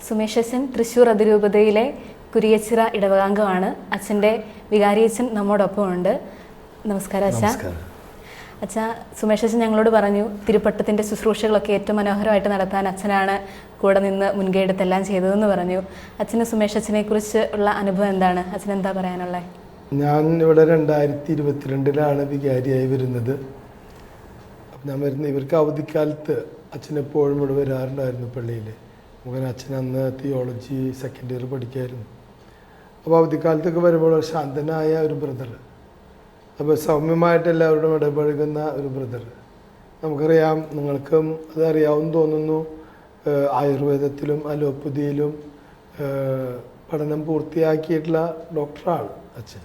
സുമേഷ് അച്ഛൻ തൃശ്ശൂർ അതിരൂപതയിലെ കുരിയച്ചിറ ഇടവകാംഗമാണ്. അച്ഛൻ്റെ വികാരിയച്ഛൻ നമ്മോടൊപ്പം ഉണ്ട്. നമസ്കാരം അച്ഛാ. അച്ഛാ, സുമേഷ് അച്ഛൻ ഞങ്ങളോട് പറഞ്ഞു തിരുപ്പട്ടത്തിൻ്റെ ശുശ്രൂഷകളൊക്കെ ഏറ്റവും മനോഹരമായിട്ട് നടത്താൻ അച്ഛനാണ് കൂടെ നിന്ന് മുൻകൈ എടുത്തെല്ലാം ചെയ്തതെന്ന് പറഞ്ഞു. അച്ഛന് സുമേഷ് അച്ഛനെ കുറിച്ച് ഉള്ള അനുഭവം എന്താണ്? അച്ഛൻ എന്താ പറയാനുള്ളത്? ഞാൻ ഇവിടെ 2022 വികാരിയായി വരുന്നത്. ഞാൻ വരുന്ന ഇവർക്ക് അവധിക്കാലത്ത് അച്ഛനെപ്പോഴും ഇവിടെ വരാറുണ്ടായിരുന്നു പള്ളിയിൽ. മകൻ അച്ഛൻ അന്ന് തിയോളജി സെക്കൻഡ് ഇയർ പഠിക്കായിരുന്നു. അപ്പോൾ അവധിക്കാലത്തൊക്കെ വരുമ്പോൾ ശാന്തനായ ഒരു ബ്രദർ, അപ്പോൾ സൗമ്യമായിട്ട് എല്ലാവരോടും ഇടപഴകുന്ന ഒരു ബ്രദർ. നമുക്കറിയാം, നിങ്ങൾക്കും അത് അറിയാവുമെന്ന് തോന്നുന്നു, ആയുർവേദത്തിലും അലോപ്പതിയിലും പഠനം പൂർത്തിയാക്കിയിട്ടുള്ള ഡോക്ടറാണ് അച്ഛൻ.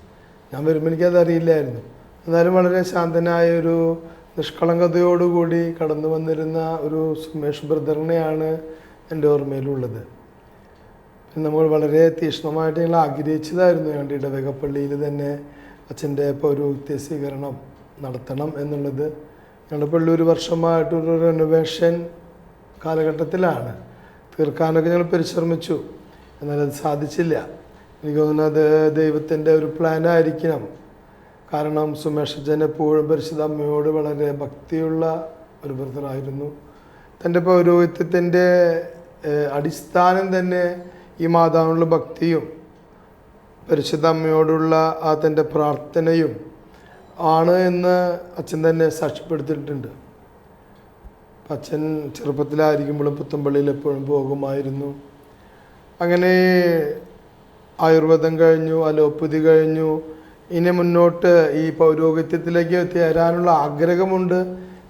ഞാൻ വരുമ്പോൾ എനിക്കത് അറിയില്ലായിരുന്നു. എന്നാലും വളരെ ശാന്തനായൊരു നിഷ്കളങ്കതയോടുകൂടി കടന്നു വന്നിരുന്ന ഒരു സുമേഷ് ബ്രദറിനെയാണ് എൻ്റെ ഓർമ്മയിലുള്ളത്. നമ്മൾ വളരെ തീക്ഷ്ണമായിട്ട് ഞങ്ങൾ ആഗ്രഹിച്ചതായിരുന്നു ഞങ്ങളുടെ ഇടവകപ്പള്ളിയിൽ തന്നെ അച്ഛൻ്റെ പൗരോഹിത്യ സ്വീകരണം നടത്തണം എന്നുള്ളത്. ഞങ്ങളുടെ പള്ളി ഒരു വർഷമായിട്ടൊരു റെനോവേഷൻ കാലഘട്ടത്തിലാണ്. തീർക്കാനൊക്കെ ഞങ്ങൾ പരിശ്രമിച്ചു, എന്നാലത് സാധിച്ചില്ല. എനിക്ക് തോന്നുന്നത് ദൈവത്തിൻ്റെ ഒരു പ്ലാനായിരിക്കണം. കാരണം സുമേഷ് അച്ഛൻ എപ്പോഴും പരിശുദ്ധ അമ്മയോട് വളരെ ഭക്തിയുള്ള ഒരു ബ്രദറായിരുന്നു. തൻ്റെ പൗരോഹിത്യത്തിൻ്റെ അടിസ്ഥാനം തന്നെ ഈ മാതാവിനുള്ള ഭക്തിയും പരിശുദ്ധ അമ്മയോടുള്ള ആ തൻ്റെ പ്രാർത്ഥനയും ആണ് എന്ന് അച്ഛൻ തന്നെ സാക്ഷ്യപ്പെടുത്തിയിട്ടുണ്ട്. അച്ഛൻ ചെറുപ്പത്തിലായിരിക്കുമ്പോഴും പുത്തമ്പള്ളിയിൽ എപ്പോഴും പോകുമായിരുന്നു. അങ്ങനെ ആയുർവേദം കഴിഞ്ഞു, അലോപ്പതി കഴിഞ്ഞു. ഇനി മുന്നോട്ട് ഈ പൗരോഹിത്യത്തിലേക്ക് എത്തിച്ചേരാനുള്ള ആഗ്രഹമുണ്ട്.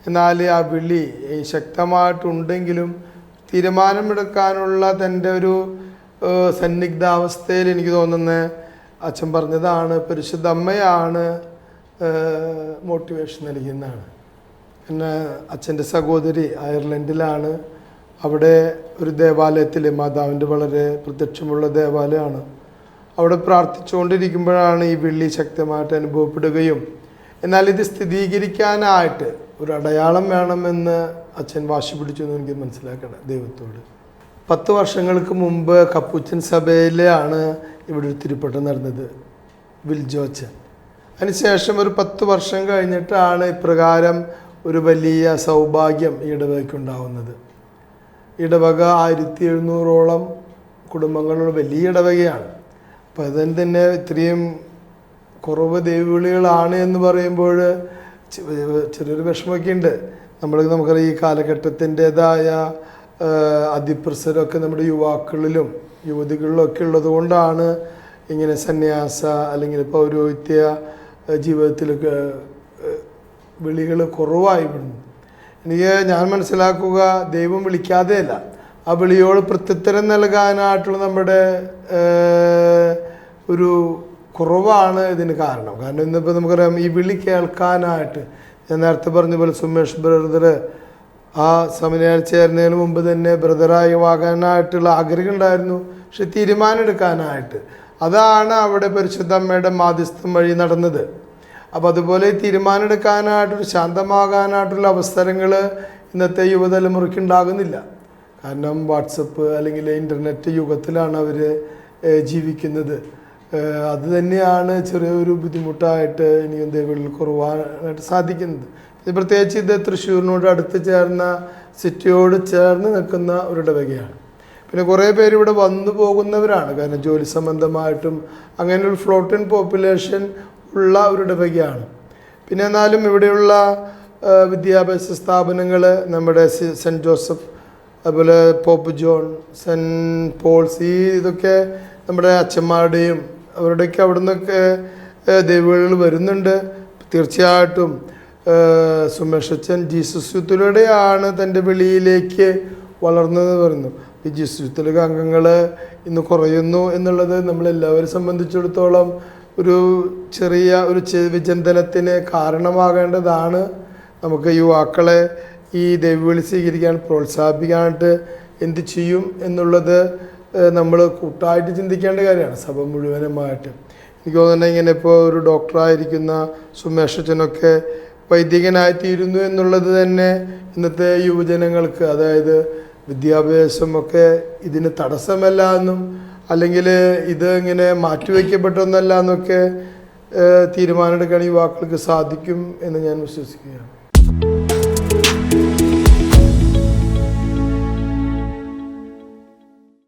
എന്നാൽ ആ വിളി ശക്തമായിട്ടുണ്ടെങ്കിലും തീരുമാനമെടുക്കാനുള്ള തൻ്റെ ഒരു സന്നിഗ്ധാവസ്ഥയിൽ എനിക്ക് തോന്നുന്നത് അച്ഛൻ പറഞ്ഞതാണ് പരിശുദ്ധ അമ്മയാണ് മോട്ടിവേഷൻ നൽകുന്നതാണ്. പിന്നെ അച്ഛൻ്റെ സഹോദരി അയർലൻഡിലാണ്. അവിടെ ഒരു ദേവാലയത്തിൽ, മാതാവിൻ്റെ വളരെ പ്രത്യക്ഷമുള്ള ദേവാലയമാണ്. അവിടെ പ്രാർത്ഥിച്ചുകൊണ്ടിരിക്കുമ്പോഴാണ് ഈ വിളി ശക്തമായിട്ട് അനുഭവപ്പെടുകയും എന്നാൽ ഇത് സ്ഥിരീകരിക്കാനായിട്ട് ഒരു അടയാളം വേണമെന്ന് അച്ഛൻ വാശി പിടിച്ചു എന്ന് എനിക്ക് മനസ്സിലാക്കണം ദൈവത്തോട്. 10 വർഷങ്ങൾക്ക് മുമ്പ് കപ്പുച്ചൻ സഭയിലാണ് ഇവിടെ ഒരു തിരുപ്പട്ടം നടന്നത്, വിൽജോച്ചൻ. അതിനുശേഷം ഒരു 10 വർഷം കഴിഞ്ഞിട്ടാണ് ഇപ്രകാരം ഒരു വലിയ സൗഭാഗ്യം ഈ ഇടവകയ്ക്കുണ്ടാവുന്നത്. ഇടവക 1700ഓളം കുടുംബങ്ങളുള്ള വലിയ ഇടവകയാണ്. അപ്പോൾ അതിന് തന്നെ ഇത്രയും കുറവ് ദൈവവിളികളാണ് എന്ന് പറയുമ്പോൾ ചെറിയൊരു വിഷമമൊക്കെ ഉണ്ട്. നമുക്കറിയാം, ഈ കാലഘട്ടത്തിൻ്റെതായ അതിപ്രസരമൊക്കെ നമ്മുടെ യുവാക്കളിലും യുവതികളിലും ഒക്കെ ഉള്ളത് കൊണ്ടാണ് ഇങ്ങനെ സന്യാസ അല്ലെങ്കിൽ പൗരോഹിത്യ ജീവിതത്തിലൊക്കെ വിളികൾ കുറവായി വിടുന്നത്. ഞാൻ മനസ്സിലാക്കുക, ദൈവം വിളിക്കാതെയല്ല, ആ വിളിയോട് പ്രത്യുത്തരം നൽകാനായിട്ടുള്ള നമ്മുടെ ഒരു കുറവാണ് ഇതിന് കാരണം. കാരണം ഇന്നിപ്പോൾ നമുക്കറിയാം, ഈ വിളി കേൾക്കാനായിട്ട് ഞാൻ നേരത്തെ പറഞ്ഞ പോലെ സുമേഷ് ബ്രദർ ആ സെമിനാരിൽ ചേരുന്നതിന് മുമ്പ് തന്നെ ബ്രദറായി ആകാനായിട്ടുള്ള ആഗ്രഹം ഉണ്ടായിരുന്നു. പക്ഷെ തീരുമാനം എടുക്കാനായിട്ട് അതാണ് അവിടെ പരിശുദ്ധ അമ്മയുടെ മാധ്യസ്ഥം വഴി നടന്നത്. അപ്പോൾ അതുപോലെ തീരുമാനം എടുക്കാനായിട്ടൊരു ശാന്തമാകാനായിട്ടുള്ള അവസരങ്ങൾ ഇന്നത്തെ യുവതലമുറയ്ക്ക് ഉണ്ടാകുന്നില്ല. കാരണം വാട്സപ്പ് അല്ലെങ്കിൽ ഇൻ്റർനെറ്റ് യുഗത്തിലാണ് അവർ ജീവിക്കുന്നത്. അത് തന്നെയാണ് ചെറിയൊരു ബുദ്ധിമുട്ടായിട്ട് എനിക്ക് ദൈവങ്ങളിൽ കുറവാനായിട്ട് സാധിക്കുന്നത്. പ്രത്യേകിച്ച് ഇത് തൃശ്ശൂരിനോട് അടുത്ത് ചേർന്ന സിറ്റിയോട് ചേർന്ന് നിൽക്കുന്ന ഒരു ഇടവകയാണ്. പിന്നെ കുറേ പേര് ഇവിടെ വന്നു പോകുന്നവരാണ്, കാരണം ജോലി സംബന്ധമായിട്ടും അങ്ങനെ ഒരു ഫ്ലോട്ടിൻ പോപ്പുലേഷൻ ഉള്ള ഒരു ഇടവകയാണ്. പിന്നെ എന്നാലും ഇവിടെയുള്ള വിദ്യാഭ്യാസ സ്ഥാപനങ്ങൾ നമ്മുടെ സെൻറ്റ് ജോസഫ്, അതുപോലെ പോപ്പ് ജോൺ, സെൻറ്റ് പോൾസ്, ഇതൊക്കെ നമ്മുടെ അച്ഛന്മാരുടെയും അവരുടെയൊക്കെ അവിടെ നിന്നൊക്കെ ദൈവവിളികൾ വരുന്നുണ്ട്. തീർച്ചയായിട്ടും സുമേഷ് അച്ഛൻ ജീസസ് യൂത്തിലൂടെയാണ് തൻ്റെ വിളിയിലേക്ക് വളർന്നതെന്ന് പറയുന്നു. ഈ ജീസസ് യൂത്തിലെ അംഗങ്ങൾ ഇന്ന് കുറയുന്നു എന്നുള്ളത് നമ്മളെല്ലാവരും സംബന്ധിച്ചിടത്തോളം ഒരു ചെറിയ ഒരു വിചിന്തനത്തിന് കാരണമാകേണ്ടതാണ്. നമുക്ക് യുവാക്കളെ ഈ ദൈവവിളി സ്വീകരിക്കാൻ പ്രോത്സാഹിപ്പിക്കാനായിട്ട് എന്ത് ചെയ്യും എന്നുള്ളത് നമ്മൾ കൂട്ടായിട്ട് ചിന്തിക്കേണ്ട കാര്യമാണ്, സഭ മുഴുവനുമായിട്ട്. എനിക്ക് തോന്നുന്നത് ഇങ്ങനെ ഇപ്പോൾ ഒരു ഡോക്ടറായിരിക്കുന്ന സുമേഷ് അച്ഛനൊക്കെ വൈദികനായിത്തീരുന്നു എന്നുള്ളത് തന്നെ ഇന്നത്തെ യുവജനങ്ങൾക്ക്, അതായത് വിദ്യാഭ്യാസമൊക്കെ ഇതിന് തടസ്സമല്ല എന്നും അല്ലെങ്കിൽ ഇത് ഇങ്ങനെ മാറ്റിവെക്കപ്പെട്ടൊന്നല്ല എന്നൊക്കെ തീരുമാനമെടുക്കാൻ യുവാക്കൾക്ക് സാധിക്കും എന്ന് ഞാൻ വിശ്വസിക്കുകയാണ്.